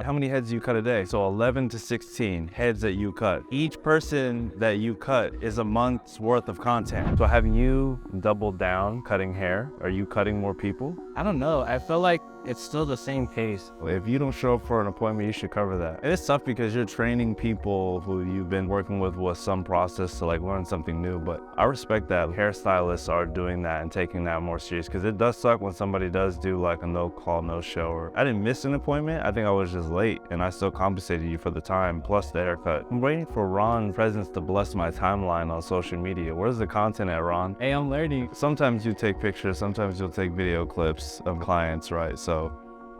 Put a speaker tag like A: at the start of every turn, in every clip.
A: how many heads do you cut a day? So 11 to 16 heads that you cut. Each person that you cut is a month's worth of content. So have you doubled down cutting hair? Are you cutting more people?
B: I don't know. I feel like it's still the same pace.
A: If you don't show up for an appointment, you should cover that. And it's tough because you're training people who you've been working with some process to like learn something new. But I respect that hairstylists are doing that and taking that more serious, because it does suck when somebody does do like a no call, no show. Or I didn't miss an appointment. I think I was just late and I still compensated you for the time plus the haircut. I'm waiting for Ron's presence to bless my timeline on social media. Where's the content at, Ron?
B: Hey, I'm learning.
A: Sometimes you take pictures, sometimes you'll take video clips of clients, right? So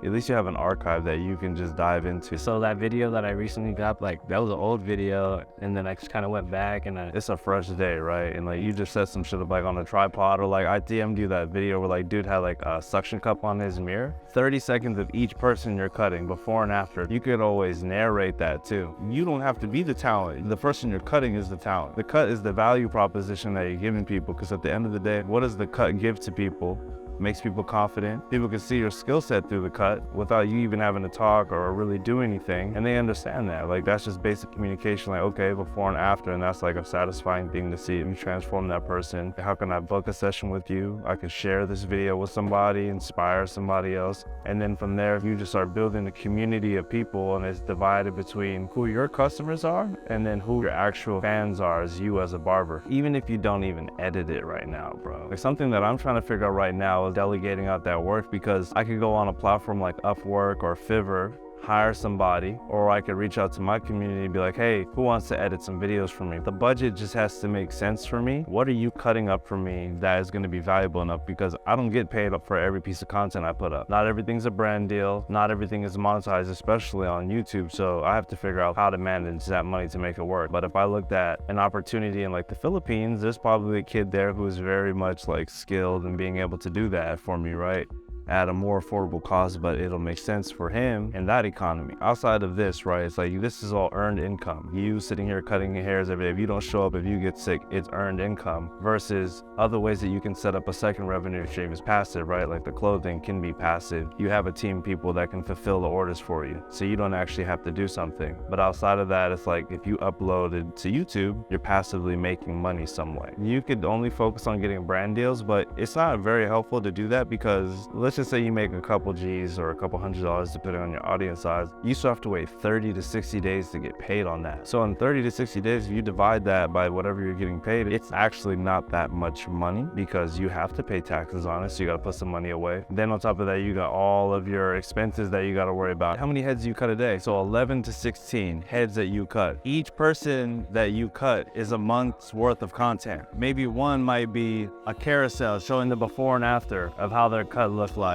A: at least you have an archive that you can just dive into.
B: So that video that I recently got, like that was an old video, and then I just kind of went back and
A: it's a fresh day, right? And like you just set some shit up like on a tripod, or like I DM'd you that video where like dude had like a suction cup on his mirror. 30 seconds of each person you're cutting, before and after. You could always narrate that too. You don't have to be the talent. The person you're cutting is the talent. The cut is the value proposition that you're giving people, because at the end of the day, what does the cut give to people? Makes people confident. People can see your skill set through the cut without you even having to talk or really do anything. And they understand that. Like that's just basic communication, like okay, before and after. And that's like a satisfying thing to see. You transform that person. How can I book a session with you? I can share this video with somebody, inspire somebody else. And then from there, you just start building a community of people, and it's divided between who your customers are and then who your actual fans are as you as a barber. Even if you don't even edit it right now, bro. Like something that I'm trying to figure out right now, delegating out that work, because I could go on a platform like Upwork or Fiverr, hire somebody, or I could reach out to my community and be like, hey, who wants to edit some videos for me? The budget just has to make sense for me. What are you cutting up for me that is going to be valuable enough? Because I don't get paid up for every piece of content I put up. Not everything's a brand deal. Not everything is monetized, especially on YouTube. So I have to figure out how to manage that money to make it work. But if I looked at an opportunity in like the Philippines, there's probably a kid there who is very much like skilled in being able to do that for me, right? At a more affordable cost, but it'll make sense for him in that economy. Outside of this, right, it's like this is all earned income. You sitting here cutting your hairs every day, if you don't show up, if you get sick, it's earned income, versus other ways that you can set up a second revenue stream is passive, right? Like the clothing can be passive. You have a team of people that can fulfill the orders for you, so you don't actually have to do something. But outside of that, it's like if you upload it to YouTube, you're passively making money some way. You could only focus on getting brand deals, but it's not very helpful to do that, because let's just say you make a couple G's or a couple $100s depending on your audience size, you still have to wait 30 to 60 days to get paid on that. So in 30 to 60 days, if you divide that by whatever you're getting paid, it's actually not that much money, because you have to pay taxes on it, so you gotta put some money away. Then on top of that, you got all of your expenses that you gotta worry about. How many heads do you cut a day? So 11 to 16 heads that you cut. Each person that you cut is a month's worth of content. Maybe one might be a carousel showing the before and after of how their cut looked like.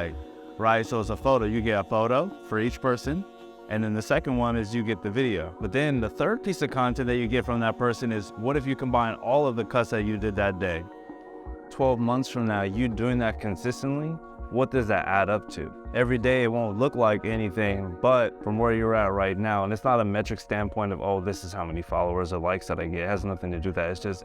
A: Right, so it's a photo. You get a photo for each person, and then the second one is you get the video. But then the third piece of content that you get from that person is, what if you combine all of the cuts that you did that day? 12 months from now, you doing that consistently, what does that add up to? Every day it won't look like anything, but from where you're at right now, and it's not a metric standpoint of, oh, this is how many followers or likes that I get. It has nothing to do with that. It's just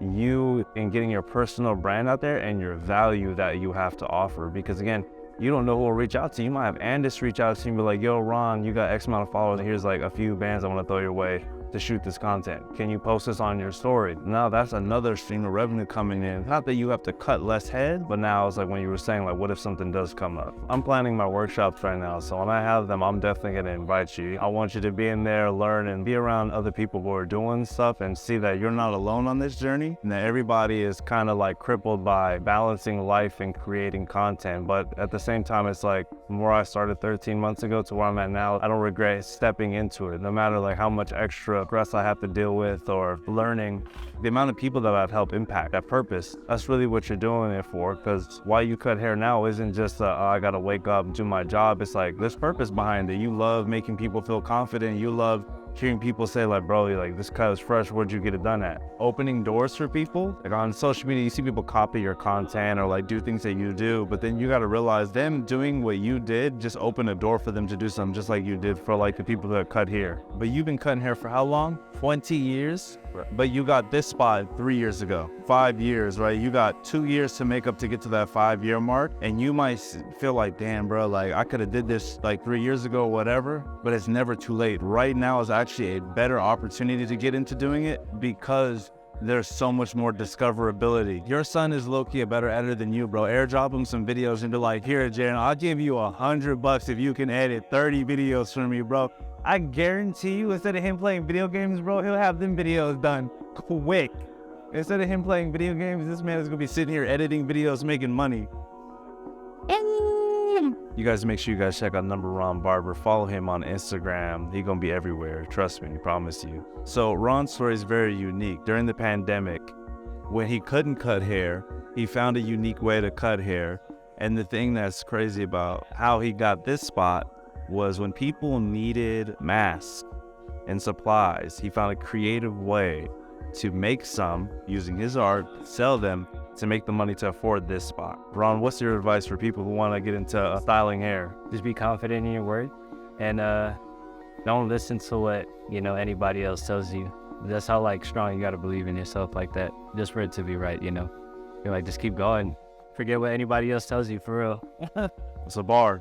A: you and getting your personal brand out there and your value that you have to offer. Because again, you don't know who will reach out to you. You might have Andis reach out to you and be like, yo, Ron, you got X amount of followers, and here's like a few bands I want to throw your way to shoot this content. Can you post this on your story? Now that's another stream of revenue coming in. Not that you have to cut less head, but now it's like when you were saying, like, what if something does come up? I'm planning my workshops right now, so when I have them, I'm definitely gonna invite you. I want you to be in there, learn, and be around other people who are doing stuff, and see that you're not alone on this journey, and that everybody is kind of like crippled by balancing life and creating content. But at the same time, it's like, from where I started 13 months ago to where I'm at now, I don't regret stepping into it, no matter like how much extra stress I have to deal with or learning. The amount of people that I've helped impact, that purpose, that's really what you're doing it for. Because why you cut hair now isn't just I gotta wake up and do my job. It's like there's purpose behind it. You love making people feel confident. You love hearing people say like, bro, like this cut is fresh, where'd you get it done at? Opening doors for people. Like on social media, you see people copy your content or like do things that you do, but then you gotta realize them doing what you did just opened a door for them to do something just like you did for like the people that cut here. But you've been cutting hair for how long? 20 years, but you got this spot 3 years ago, 5 years, right? You got 2 years to make up to get to that 5-year mark. And you might feel like, damn, bro, like I could have did this like 3 years ago or whatever, but it's never too late. Right now is actually a better opportunity to get into doing it because there's so much more discoverability. Your son is low-key a better editor than you, bro. Airdrop him some videos and be like, here, Jaren, I'll give you $100 if you can edit 30 videos for me, bro. I guarantee you, instead of him playing video games, bro, he'll have them videos done quick. Instead of him playing video games, this man is gonna be sitting here editing videos, making money. You guys make sure you guys check out #Ron Barber. Follow him on Instagram. He gonna be everywhere. Trust me, I promise you. So Ron's story is very unique. During the pandemic, when he couldn't cut hair, he found a unique way to cut hair. And the thing that's crazy about how he got this spot was when people needed masks and supplies, he found a creative way to make some using his art, sell them, to make the money to afford this spot. Ron, what's your advice for people who want to get into styling hair?
B: Just be confident in your word, and don't listen to what anybody else tells you. That's how like strong you gotta believe in yourself like that, just for it to be right. You're like, just keep going. Forget what anybody else tells you, for real.
A: It's a bar.